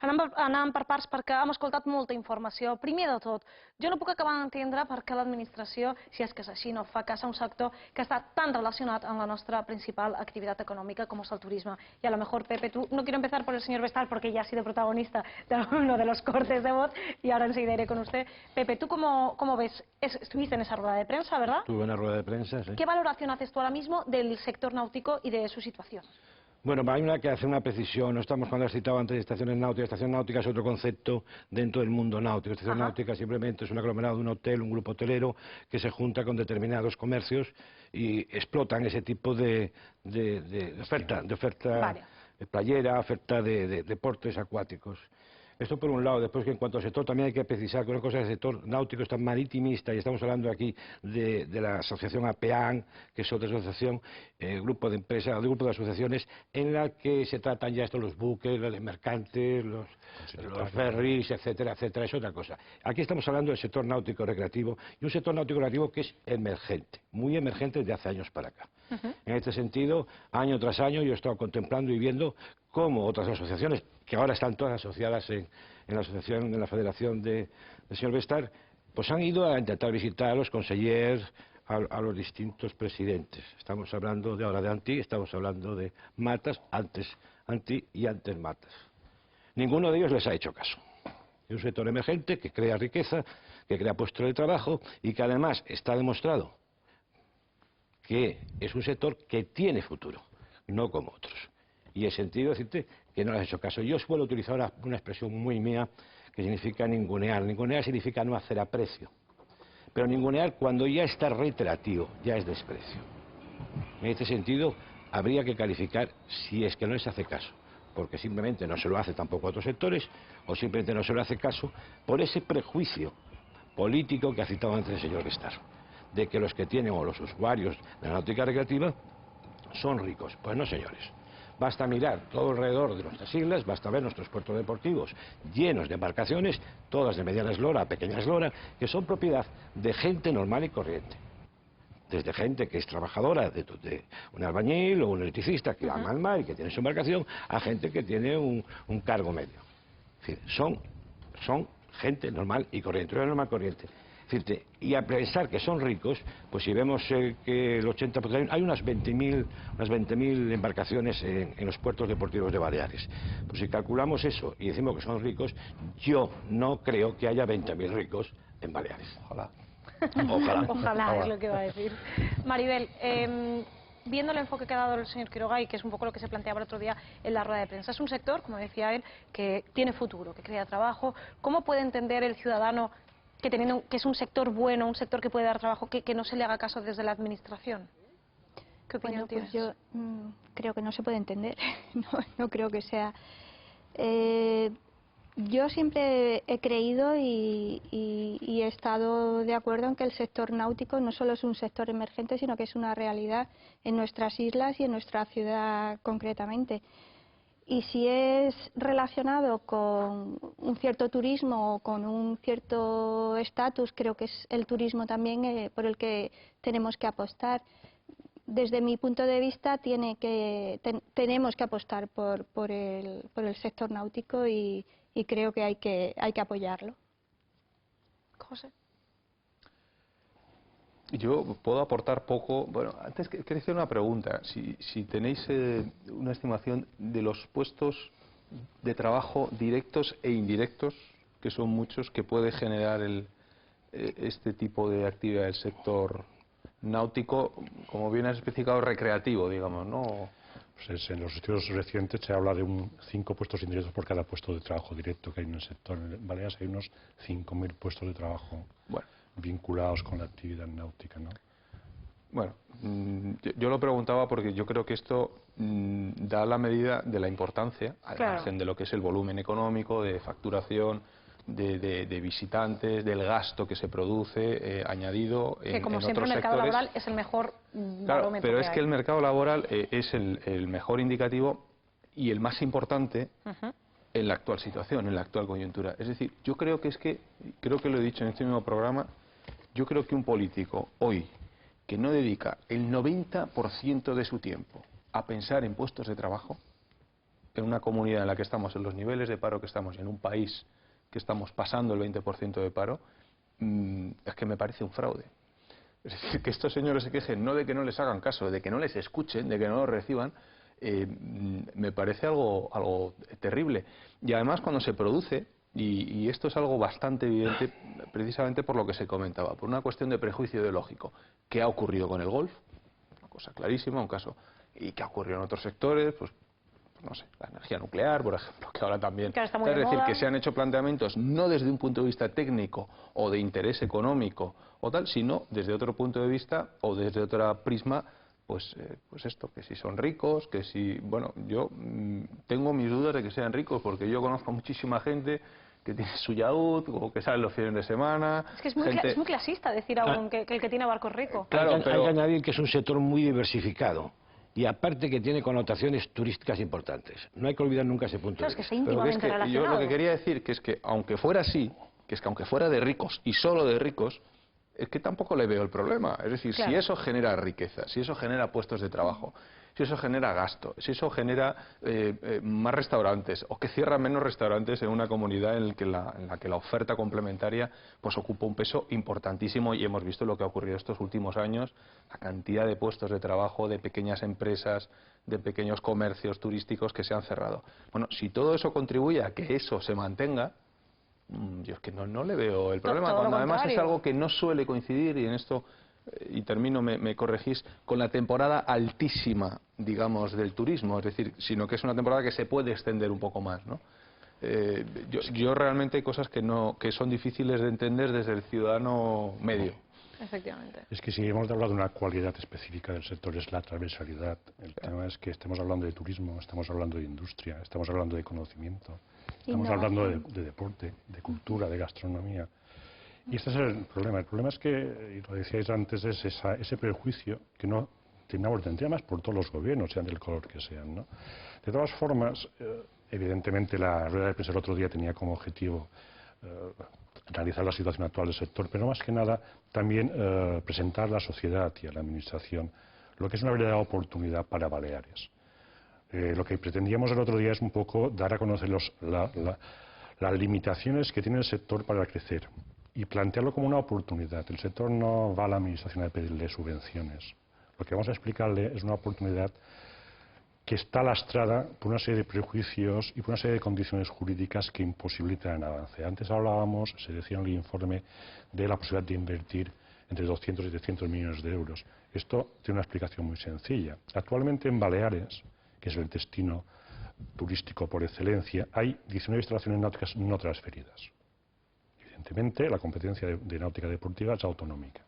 Anàvem per parts perquè hem escoltat molta informació. Primer de tot, jo no puc acabar d'entendre per què l'administració, si és que és així, no fa cas a un sector que està tan relacionat amb la nostra principal actividad económica como es el turismo. Y a lo mejor, Pepe, tú, no quiero empezar por el señor Bestar porque ya ha sido protagonista de uno de los cortes de voz y ahora enseguida iré con usted. Pepe, ¿tú cómo ves? Estuviste en esa rueda de prensa, ¿verdad? Tuve una rueda de prensa, sí. ¿Qué valoración haces tú ahora mismo del sector náutico y de su situación? Bueno, hay que hacer una precisión. No estamos, cuando has citado antes, estaciones náuticas. Estación náutica es otro concepto dentro del mundo náutico. Estación náutica simplemente es un aglomerado de un hotel, un grupo hotelero que se junta con determinados comercios y explotan ese tipo de oferta, Vale. playera, oferta de deportes acuáticos. Esto por un lado. Después, que en cuanto al sector, también hay que precisar que una cosa es el sector náutico, está maritimista, y estamos hablando aquí de la asociación APEAN, que es otra asociación, grupo de empresas, de grupo de asociaciones, en la que se tratan ya estos los buques, los mercantes, los ferries, etcétera, etcétera. Es otra cosa. Aquí estamos hablando del sector náutico recreativo, y un sector náutico recreativo que es emergente, muy emergente desde hace años para acá. En este sentido, año tras año, yo he estado contemplando y viendo cómo otras asociaciones, que ahora están todas asociadas en la asociación, en la federación del señor Bestar, pues han ido a intentar visitar a los consellers, a los distintos presidentes. Estamos hablando de ahora de Antí, estamos hablando de Matas, antes Antí y antes Matas. Ninguno de ellos les ha hecho caso. Es un sector emergente que crea riqueza, que crea puestos de trabajo y que además está demostrado que es un sector que tiene futuro, no como otros. Y en sentido de decirte que no le has hecho caso. Yo suelo utilizar una expresión muy mía que significa ningunear. Ningunear significa no hacer aprecio. Pero ningunear cuando ya está reiterativo, ya es desprecio. En este sentido, habría que calificar si es que no les hace caso, porque simplemente no se lo hace tampoco a otros sectores, o simplemente no se lo hace caso por ese prejuicio político que ha citado antes el señor Bestar, de que los que tienen, o los usuarios de la náutica recreativa, son ricos. Pues no, señores. Basta mirar todo alrededor de nuestras islas, basta ver nuestros puertos deportivos llenos de embarcaciones, todas de mediana eslora a pequeña eslora, que son propiedad de gente normal y corriente. Desde gente que es trabajadora, de un albañil o un electricista que ama al mar y que tiene su embarcación, a gente que tiene un cargo medio. Es decir, son gente normal y corriente, normal y corriente. Y a pensar que son ricos, pues si vemos que el 80%, hay unas 20.000 embarcaciones en los puertos deportivos de Baleares. Pues si calculamos eso y decimos que son ricos, yo no creo que haya 20.000 ricos en Baleares. Ojalá. Ojalá. Ojalá, es lo que iba a decir. Maribel, viendo el enfoque que ha dado el señor Quiroga, y que es un poco lo que se planteaba el otro día en la rueda de prensa, es un sector, como decía él, que tiene futuro, que crea trabajo. ¿Cómo puede entender el ciudadano que es un sector bueno, un sector que puede dar trabajo, que no se le haga caso desde la administración? ¿Qué opinión tienes? Pues yo creo que no se puede entender. No creo que sea... yo siempre he creído y he estado de acuerdo en que el sector náutico no solo es un sector emergente, sino que es una realidad en nuestras islas y en nuestra ciudad concretamente. Y si es relacionado con un cierto turismo o con un cierto estatus, creo que es el turismo también por el que tenemos que apostar. Desde mi punto de vista tenemos que apostar por el sector náutico y creo que hay que apoyarlo. José. Yo puedo aportar poco. Bueno, antes quería hacer una pregunta. Si tenéis una estimación de los puestos de trabajo directos e indirectos, que son muchos, que puede generar este tipo de actividad del sector náutico, como bien has especificado, recreativo, digamos, ¿no? Pues en los estudios recientes se habla de 5 puestos indirectos por cada puesto de trabajo directo que hay en el sector. En Baleares hay unos 5.000 puestos de trabajo vinculados con la actividad náutica, ¿no? Bueno, yo lo preguntaba porque yo creo que esto da la medida de la importancia, al margen de lo que es el volumen económico, de facturación, de visitantes, del gasto que se produce añadido en otros sectores. Que como siempre el mercado laboral es el mejor barómetro. Pero es que el mercado laboral es el mejor indicativo y el más importante en la actual situación, en la actual coyuntura. Es decir, yo creo creo que lo he dicho en este mismo programa, yo creo que un político hoy que no dedica el 90% de su tiempo a pensar en puestos de trabajo, en una comunidad en la que estamos, en los niveles de paro que estamos, en un país que estamos pasando el 20% de paro, es que me parece un fraude. Es decir, que estos señores se quejen no de que no les hagan caso, de que no les escuchen, de que no los reciban, me parece algo terrible. Y además cuando se produce, y esto es algo bastante evidente precisamente por lo que se comentaba, por una cuestión de prejuicio ideológico, ¿qué ha ocurrido con el golf? Una cosa clarísima, un caso, y qué ha ocurrido en otros sectores, pues no sé, la energía nuclear, por ejemplo, que ahora también... Claro, está muy es de decir, moda. que se han hecho planteamientos no desde un punto de vista técnico o de interés económico o tal, sino desde otro punto de vista o desde otro prisma, pues esto, que si son ricos, que si... Bueno, yo tengo mis dudas de que sean ricos, porque yo conozco muchísima gente que tiene su yacht, o que sale los fines de semana... Es que es muy clasista decir aún que el que tiene barco es rico. Claro, hay que añadir que es un sector muy diversificado. Y aparte que tiene connotaciones turísticas importantes. No hay que olvidar nunca ese punto. Claro, es que está Pero íntimamente yo relacionado. lo que quería decir que es que aunque fuera así, que es que aunque fuera de ricos y solo de ricos, es que tampoco le veo el problema. Es decir, Claro. si eso genera riqueza, si eso genera puestos de trabajo, si eso genera gasto, si eso genera más restaurantes o que cierran menos restaurantes en una comunidad en la que la oferta complementaria pues ocupa un peso importantísimo, y hemos visto lo que ha ocurrido estos últimos años, la cantidad de puestos de trabajo, de pequeñas empresas, de pequeños comercios turísticos que se han cerrado. Bueno, si todo eso contribuye a que eso se mantenga, yo es que no le veo el problema, Todo cuando lo además es contrario. algo que no suele coincidir, y en esto, y termino, me corregís, con la temporada altísima, digamos, del turismo, es decir, sino que es una temporada que se puede extender un poco más, ¿no? Yo realmente hay cosas que son difíciles de entender desde el ciudadano medio. Efectivamente. Es que si hemos de hablar de una cualidad específica del sector es la transversalidad. El tema es que estamos hablando de turismo, estamos hablando de industria, estamos hablando de conocimiento, estamos hablando de deporte, de cultura, de gastronomía. Y este es el problema. El problema es que, y lo decíais antes, es ese prejuicio que no tendría más por todos los gobiernos, sean del color que sean, ¿no? De todas formas, evidentemente la rueda de prensa el otro día tenía como objetivo analizar la situación actual del sector, pero más que nada también presentar a la sociedad y a la administración lo que es una verdadera oportunidad para Baleares. Lo que pretendíamos el otro día es un poco dar a conocer las limitaciones que tiene el sector para crecer y plantearlo como una oportunidad. El sector no va a la administración a pedirle subvenciones. Lo que vamos a explicarle es una oportunidad que está lastrada por una serie de prejuicios y por una serie de condiciones jurídicas que imposibilitan el avance. Antes hablábamos, se decía en el informe, de la posibilidad de invertir entre 200 y 300 millones de euros. Esto tiene una explicación muy sencilla. Actualmente en Baleares, que es el destino turístico por excelencia, hay 19 instalaciones náuticas no transferidas. Evidentemente, la competencia de náutica deportiva es autonómica.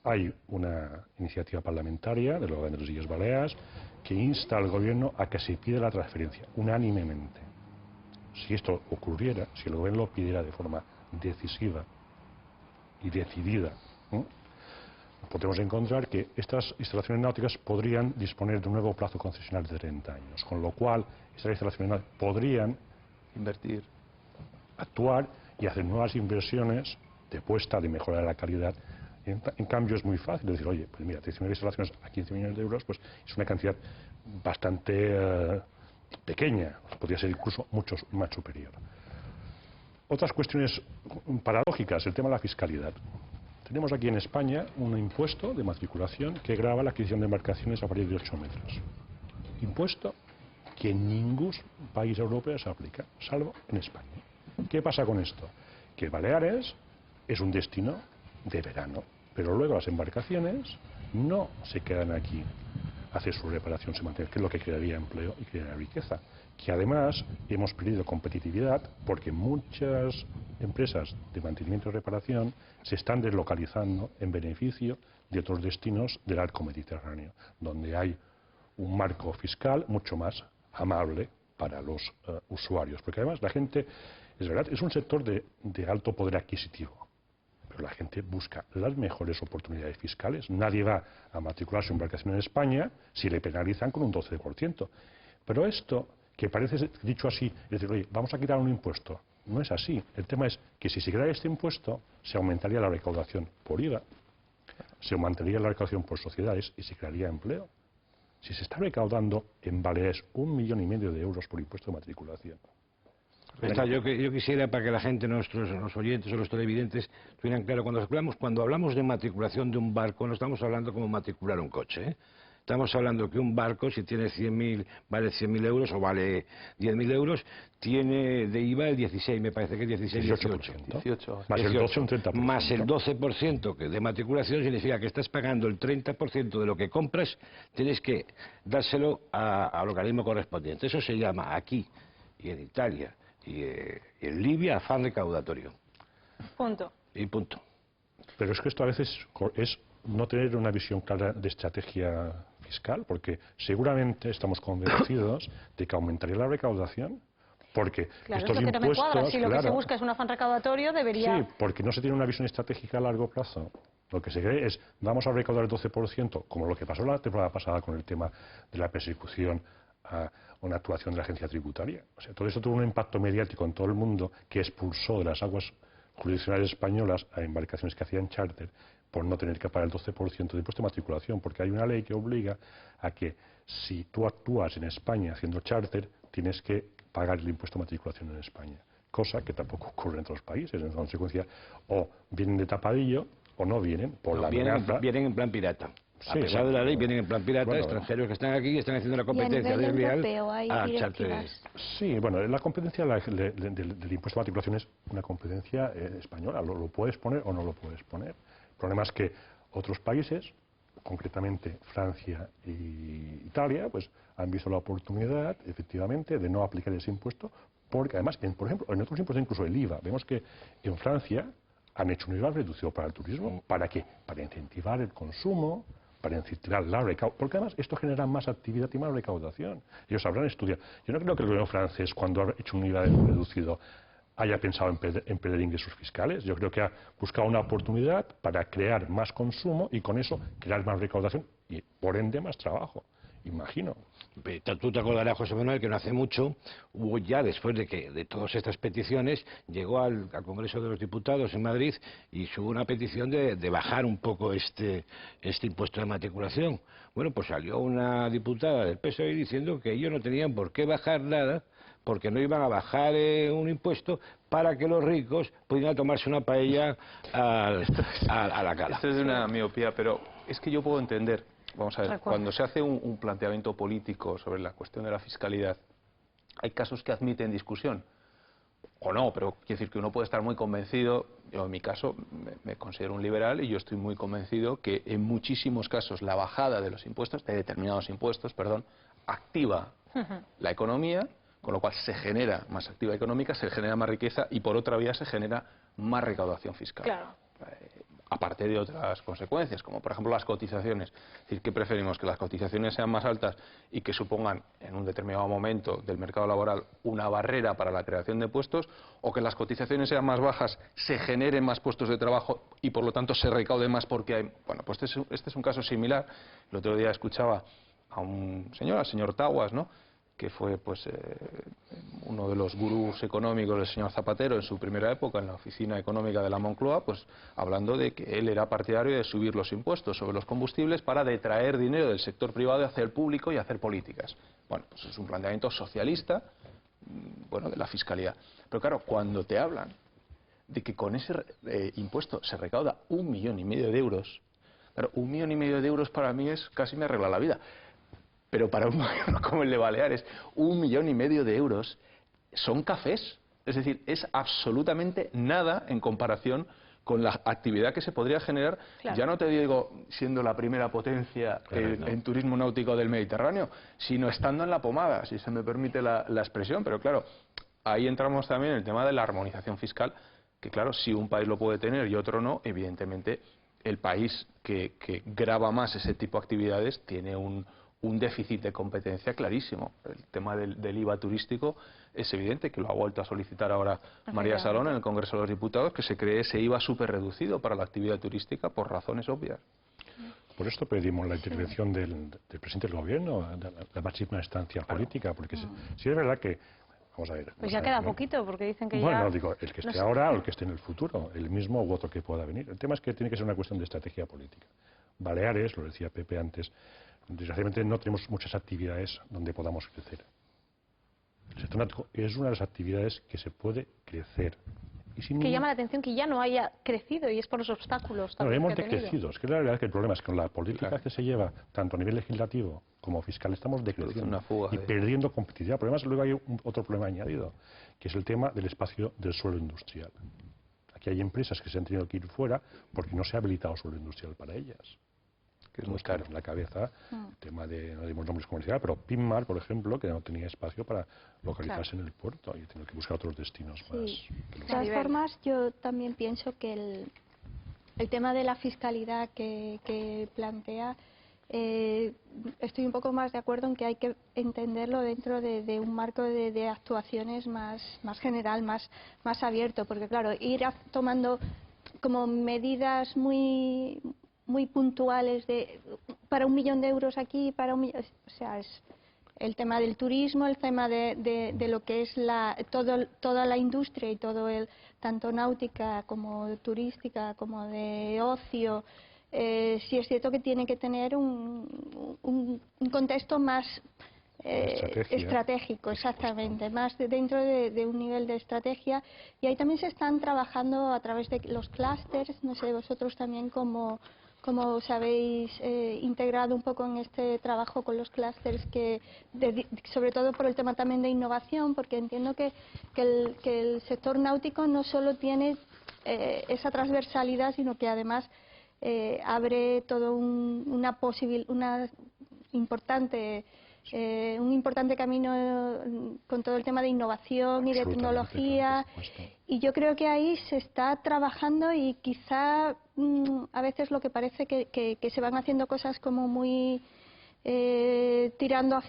Hay una iniciativa parlamentaria del órgano de las Illes Baleares que insta al gobierno a que se pida la transferencia unánimemente. Si esto ocurriera, si el gobierno lo pidiera de forma decisiva y decidida, podemos encontrar que estas instalaciones náuticas podrían disponer de un nuevo plazo concesional de 30 años, con lo cual estas instalaciones náuticas podrían Invertir. actuar y hacer nuevas inversiones de puesta, de mejora de la calidad. En cambio es muy fácil decir, oye, pues mira, 19 instalaciones a 15 millones de euros, pues es una cantidad bastante pequeña, podría ser incluso mucho más superior. Otras cuestiones paradójicas, el tema de la fiscalidad. Tenemos aquí en España un impuesto de matriculación que grava la adquisición de embarcaciones a partir de 8 metros. Impuesto que en ningún país europeo se aplica, salvo en España. ¿Qué pasa con esto? Que Baleares es un destino de verano, pero luego las embarcaciones no se quedan aquí a hacer su reparación, se mantienen, que es lo que crearía empleo y crearía riqueza. Que además hemos perdido competitividad porque muchas empresas de mantenimiento y reparación se están deslocalizando en beneficio de otros destinos del arco mediterráneo, donde hay un marco fiscal mucho más amable para los usuarios. Porque además la gente, es verdad, es un sector de alto poder adquisitivo. Pero la gente busca las mejores oportunidades fiscales. Nadie va a matricular su embarcación en España si le penalizan con un 12%. Pero esto, que parece dicho así, es decir, oye, vamos a quitar un impuesto, no es así. El tema es que si se quitara este impuesto, se aumentaría la recaudación por IVA, se aumentaría la recaudación por sociedades y se crearía empleo. Si se está recaudando en Baleares 1,5 millones de euros por impuesto de matriculación. Yo quisiera, para que la gente, los oyentes o los televidentes, tuvieran claro, cuando hablamos de matriculación de un barco, no estamos hablando como matricular un coche, ¿eh? Estamos hablando que un barco, si tiene 100.000, vale 100.000 euros o vale 10.000 euros, tiene de IVA el 16, me parece que es 18%. Más el 12, un 30%. Más el 12% que de matriculación significa que estás pagando el 30% de lo que compras, tienes que dárselo al organismo correspondiente. Eso se llama aquí y en Italia y en Libia afán recaudatorio. Punto. Y punto. Pero es que esto a veces es no tener una visión clara de estrategia fiscal, porque seguramente estamos convencidos de que aumentaría la recaudación, porque claro, estos es lo que impuestos... no me cuadra. Si lo claro, que se busca es un afán recaudatorio, debería... Sí, porque no se tiene una visión estratégica a largo plazo. Lo que se cree es, vamos a recaudar el 12%, como lo que pasó la temporada pasada con el tema de la persecución a una actuación de la agencia tributaria. O sea, todo eso tuvo un impacto mediático en todo el mundo que expulsó de las aguas jurisdiccionales españolas a embarcaciones que hacían charter por no tener que pagar el 12% de impuesto de matriculación, porque hay una ley que obliga a que si tú actúas en España haciendo charter, tienes que pagar el impuesto de matriculación en España, cosa que tampoco ocurre en otros países. En consecuencia, o vienen de tapadillo o no vienen por la amenaza. Vienen en plan pirata. A Sí, pesar de la ley, vienen en plan pirata, extranjeros que están aquí y están haciendo la competencia desleal a charter. Sí, bueno, la competencia del impuesto de matriculación es una competencia española. Lo puedes poner o no lo puedes poner. El problema es que otros países, concretamente Francia y Italia, pues han visto la oportunidad, efectivamente, de no aplicar ese impuesto, porque además, por ejemplo, en otros impuestos, incluso el IVA, vemos que en Francia han hecho un IVA reducido para el turismo. ¿Para qué? Para incentivar el consumo, para incentivar la recaudación, porque además esto genera más actividad y más recaudación. Ellos habrán estudiado. Yo no creo que el gobierno francés, cuando ha hecho un IVA reducido, haya pensado en perder ingresos fiscales. Yo creo que ha buscado una oportunidad para crear más consumo y con eso crear más recaudación y, por ende, más trabajo. Imagino. Tú te acordarás, José Manuel, que no hace mucho, hubo ya después de todas estas peticiones, llegó al Congreso de los Diputados en Madrid y hubo una petición de bajar un poco este impuesto de matriculación. Bueno, pues salió una diputada del PSOE diciendo que ellos no tenían por qué bajar nada, porque no iban a bajar un impuesto para que los ricos pudieran tomarse una paella a la cala. Esto es de una miopía, pero es que yo puedo entender. Vamos a ver, cuando se hace un planteamiento político sobre la cuestión de la fiscalidad, hay casos que admiten discusión, o no, pero quiero decir que uno puede estar muy convencido. Yo en mi caso me considero un liberal y yo estoy muy convencido que en muchísimos casos la bajada de los impuestos, de determinados impuestos, perdón, activa la economía, con lo cual se genera más actividad económica, se genera más riqueza y por otra vía se genera más recaudación fiscal. Claro. Aparte de otras consecuencias, como por ejemplo las cotizaciones. Es decir, ¿qué preferimos? ¿Que las cotizaciones sean más altas y que supongan en un determinado momento del mercado laboral una barrera para la creación de puestos, o que las cotizaciones sean más bajas, se generen más puestos de trabajo y por lo tanto se recaude más porque hay... Bueno, pues este es un caso similar. El otro día escuchaba a un señor, al señor Taguas, ¿no?, que fue pues uno de los gurús económicos del señor Zapatero en su primera época en la oficina económica de la Moncloa, pues hablando de que él era partidario de subir los impuestos sobre los combustibles para detraer dinero del sector privado hacia el público y hacer políticas. Bueno, pues es un planteamiento socialista, bueno, de la fiscalidad. Pero claro, cuando te hablan de que con ese impuesto se recauda 1,5 millones de euros, claro, 1,5 millones de euros para mí es casi me arregla la vida. Pero para un gobierno como el de Baleares, 1,5 millones de euros son cafés. Es decir, es absolutamente nada en comparación con la actividad que se podría generar, claro. Ya no te digo siendo la primera potencia en turismo náutico del Mediterráneo, sino estando en la pomada, si se me permite la expresión. Pero claro, ahí entramos también en el tema de la armonización fiscal, que claro, si un país lo puede tener y otro no, evidentemente el país que grava más ese tipo de actividades tiene un déficit de competencia clarísimo. El tema del IVA turístico es evidente, que lo ha vuelto a solicitar ahora María Salón en el Congreso de los Diputados, que se cree ese IVA súper reducido para la actividad turística por razones obvias. Por esto pedimos la intervención del presidente del Gobierno, la máxima instancia política, porque si es verdad que... Vamos a ver. Pues ya queda poquito, porque dicen que bueno, ya... Bueno, digo, el que esté ahora o el que esté en el futuro, el mismo u otro que pueda venir. El tema es que tiene que ser una cuestión de estrategia política. Baleares, lo decía Pepe antes, Desgraciadamente no tenemos muchas actividades donde podamos crecer. El sector náutico es una de las actividades que se puede crecer. Que llama la atención que ya no haya crecido y es por los obstáculos no, hemos que ha tenido. decrecido. Es que la realidad es que el problema es que con la política que se lleva, tanto a nivel legislativo como fiscal, estamos decreciendo y perdiendo competitividad. El problema es que luego hay otro problema añadido, que es el tema del espacio del suelo industrial. Aquí hay empresas que se han tenido que ir fuera porque no se ha habilitado suelo industrial para ellas. Que es muy caro en la cabeza el tema de, no dimos nombres comerciales, pero Pinmar, por ejemplo, que no tenía espacio para localizarse en el puerto y tiene que buscar otros destinos más. De todas formas, yo también pienso que el tema de la fiscalidad que plantea, estoy un poco más de acuerdo en que hay que entenderlo dentro de un marco de actuaciones más general, más abierto, porque claro, ir tomando como medidas muy puntuales para 1 millón de euros aquí, para 1 millón, o sea, es el tema del turismo, el tema de lo que es toda la industria y todo tanto náutica como turística como de ocio. Sí es cierto que tiene que tener un contexto más estratégico, exactamente, más dentro de un nivel de estrategia, y ahí también se están trabajando a través de los clústeres. No sé vosotros también cómo os habéis integrado un poco en este trabajo con los clústeres, sobre todo por el tema también de innovación, porque entiendo que el sector náutico no solo tiene esa transversalidad, sino que además abre todo un importante camino con todo el tema de innovación y de tecnología, y yo creo que ahí se está trabajando, y quizá a veces lo que parece que se van haciendo cosas como muy tirando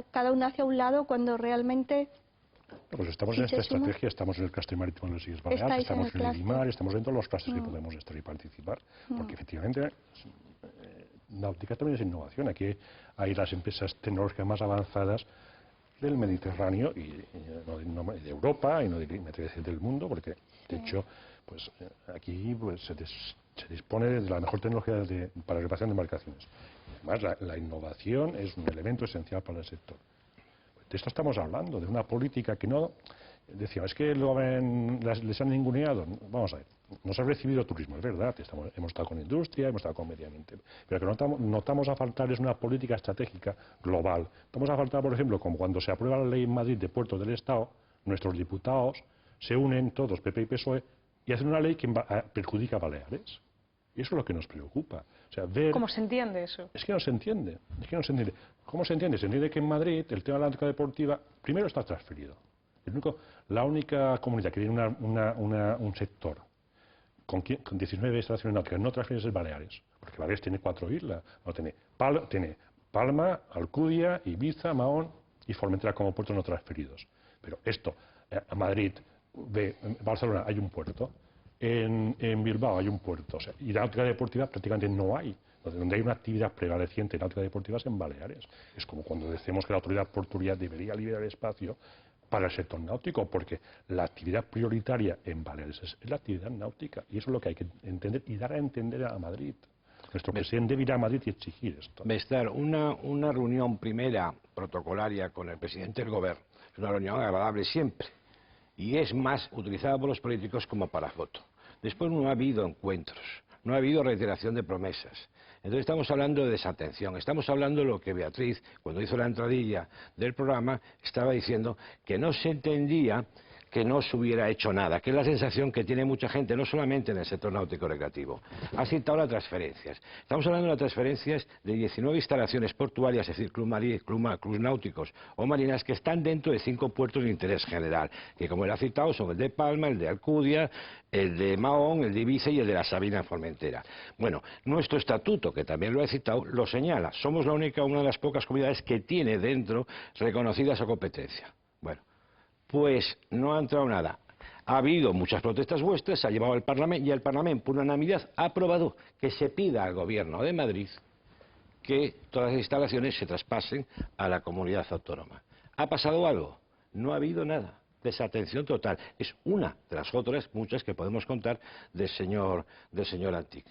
cada uno hacia un lado, cuando realmente pues estamos en esta estrategia, estamos en el clúster marítimo de las Islas Baleares, estamos en el IMAR, estamos dentro de los clústeres que podemos estar y participar, porque efectivamente náutica también es innovación. Aquí hay las empresas tecnológicas más avanzadas del Mediterráneo y de Europa, y no del mundo, porque de hecho pues aquí pues se dispone de la mejor tecnología para la reparación de embarcaciones. Además, la innovación es un elemento esencial para el sector. De esto estamos hablando, de una política que no... Decía, es que les han ninguneado. Vamos a ver, nos ha recibido turismo, es verdad, hemos estado con industria, hemos estado con medio ambiente, pero lo que notamos a faltar es una política estratégica global. Estamos a faltar, por ejemplo, como cuando se aprueba la ley en Madrid de puertos del Estado, nuestros diputados se unen todos, PP y PSOE, y hacen una ley que perjudica a Baleares. Y eso es lo que nos preocupa. O sea, ¿Cómo se entiende eso? Es que no se entiende. ¿Cómo se entiende? Se entiende que en Madrid el tema de la náutica deportiva primero está transferido. La única comunidad que tiene un sector con 19 estaciones náuticas no transferidas es Baleares, porque Baleares tiene 4 islas. Tiene Palma, Alcudia, Ibiza, Mahón y Formentera como puertos no transferidos. Pero esto, a Madrid, en Barcelona hay un puerto, en Bilbao hay un puerto, o sea, y la náutica deportiva prácticamente no hay. Donde hay una actividad prevaleciente en náutica deportiva es en Baleares. Es como cuando decimos que la autoridad portuaria debería liberar espacio para el sector náutico, porque la actividad prioritaria en Baleares es la actividad náutica, y eso es lo que hay que entender y dar a entender a Madrid. Nuestro presidente debe ir a Madrid y exigir esto. Estar una reunión primera protocolaria con el presidente del Gobierno es una reunión agradable siempre, y es más utilizada por los políticos como para foto. Después no ha habido encuentros, no ha habido reiteración de promesas. Entonces estamos hablando de desatención, estamos hablando de lo que Beatriz, cuando hizo la entradilla del programa, estaba diciendo que no se entendía que no se hubiera hecho nada, que es la sensación que tiene mucha gente, no solamente en el sector náutico recreativo. Ha citado las transferencias. Estamos hablando de las transferencias de 19 instalaciones portuarias, es decir, clubs náuticos o marinas, que están dentro de 5 puertos de interés general, que como él ha citado son el de Palma, el de Alcudia, el de Mahón, el de Ibiza y el de la Sabina en Formentera. Bueno, nuestro estatuto, que también lo he citado, lo señala. Somos una de las pocas comunidades que tiene dentro reconocida esa competencia. Bueno, pues no ha entrado nada. Ha habido muchas protestas vuestras, se ha llevado al Parlamento, y el Parlamento, por unanimidad, ha aprobado que se pida al Gobierno de Madrid que todas las instalaciones se traspasen a la comunidad autónoma. ¿Ha pasado algo? No ha habido nada. Desatención total. Es una de las otras muchas que podemos contar del señor Antich.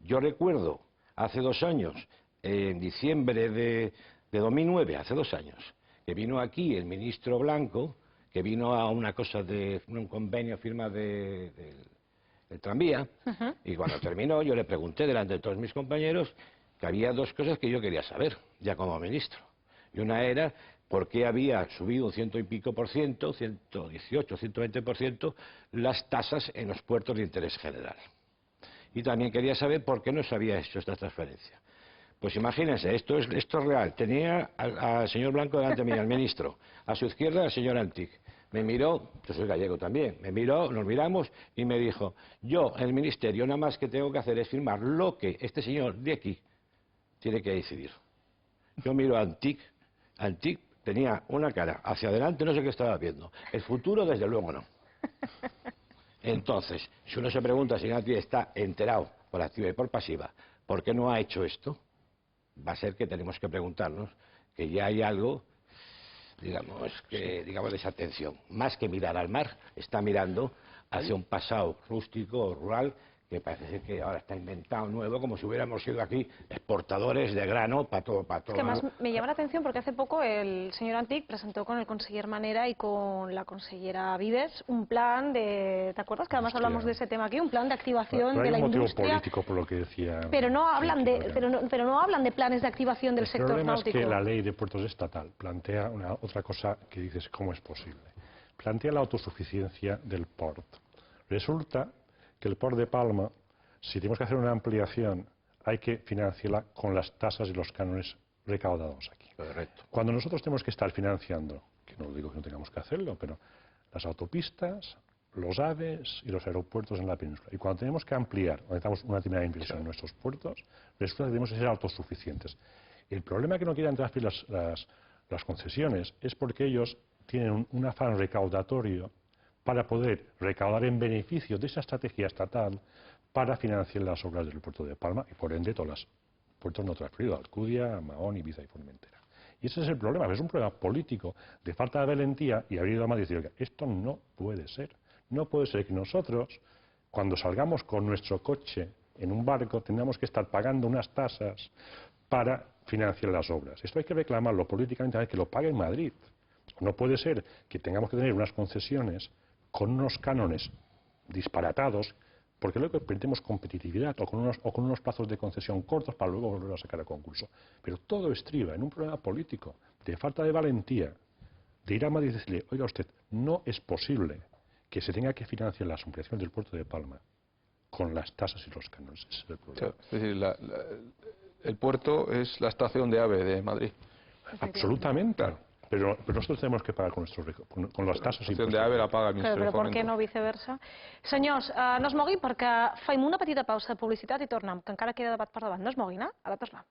Yo recuerdo, hace 2 años, en diciembre de 2009, hace 2 años, que vino aquí el ministro Blanco, que vino a una cosa de un convenio firma del tranvía, y cuando terminó yo le pregunté delante de todos mis compañeros que había 2 cosas que yo quería saber, ya como ministro. Y una era por qué había subido un 100 y pico por ciento, 118, 120%, las tasas en los puertos de interés general. Y también quería saber por qué no se había hecho esta transferencia. Pues imagínense, esto es real. Tenía al señor Blanco delante mío, al ministro. A su izquierda, al señor Antich. Me miró, yo soy gallego también, me miró, nos miramos y me dijo, yo, el ministerio, nada más que tengo que hacer es firmar lo que este señor de aquí tiene que decidir. Yo miro a Antich tenía una cara hacia adelante, no sé qué estaba viendo. El futuro, desde luego, no. Entonces, si uno se pregunta si Antich está enterado por activa y por pasiva, ¿por qué no ha hecho esto? Va a ser que tenemos que preguntarnos que ya hay algo, digamos, desatención. Más que mirar al mar, está mirando hacia un pasado rústico o rural que parece ser que ahora está inventado nuevo, como si hubiéramos sido aquí exportadores de grano para todo. Es que más me llama la atención porque hace poco el señor Antich presentó con el conseller Manera y con la consellera Vives un plan de... ¿Te acuerdas que además hablamos de ese tema aquí? Un plan de activación de la industria. Hay un motivo político por lo que decía... Pero no hablan de planes de activación del sector náutico. El problema es que la ley de puertos estatal plantea otra cosa que dices, ¿cómo es posible? Plantea la autosuficiencia del puerto. Resulta que el Port de Palma, si tenemos que hacer una ampliación, hay que financiarla con las tasas y los cánones recaudados aquí. Correcto. Cuando nosotros tenemos que estar financiando, que no digo que no tengamos que hacerlo, pero las autopistas, los AVEs y los aeropuertos en la península. Y cuando tenemos que ampliar, o necesitamos una determinada inversión en nuestros puertos, resulta que debemos ser autosuficientes. El problema que no quieren transferir las concesiones es porque ellos tienen un afán recaudatorio para poder recaudar en beneficio de esa estrategia estatal para financiar las obras del puerto de Palma y por ende todos los puertos no transferidos, Alcudia, Mahón, Ibiza y Formentera. Y ese es el problema, es un problema político de falta de valentía y haber ido a Madrid y decir, oiga, esto no puede ser. No puede ser que nosotros, cuando salgamos con nuestro coche en un barco, tengamos que estar pagando unas tasas para financiar las obras. Esto hay que reclamarlo políticamente, hay que lo pague en Madrid. No puede ser que tengamos que tener unas concesiones con unos cánones disparatados, porque luego perdemos competitividad o con unos plazos de concesión cortos para luego volver a sacar a concurso. Pero todo estriba en un problema político, de falta de valentía, de ir a Madrid y decirle, oiga usted, no es posible que se tenga que financiar las ampliaciones del puerto de Palma con las tasas y los cánones. Ese es el problema. Es decir, el puerto es la estación de AVE de Madrid. Absolutamente. Pero nosotros tenemos que pagar con les tasses i impostos. De AVE la paga el Ministeri de Però per Fomento. què no viceversa? Senyors, no es mogui perquè faim una petita pausa de publicitat i tornem, que encara queda debat per davant. No es moguin, ara tornem.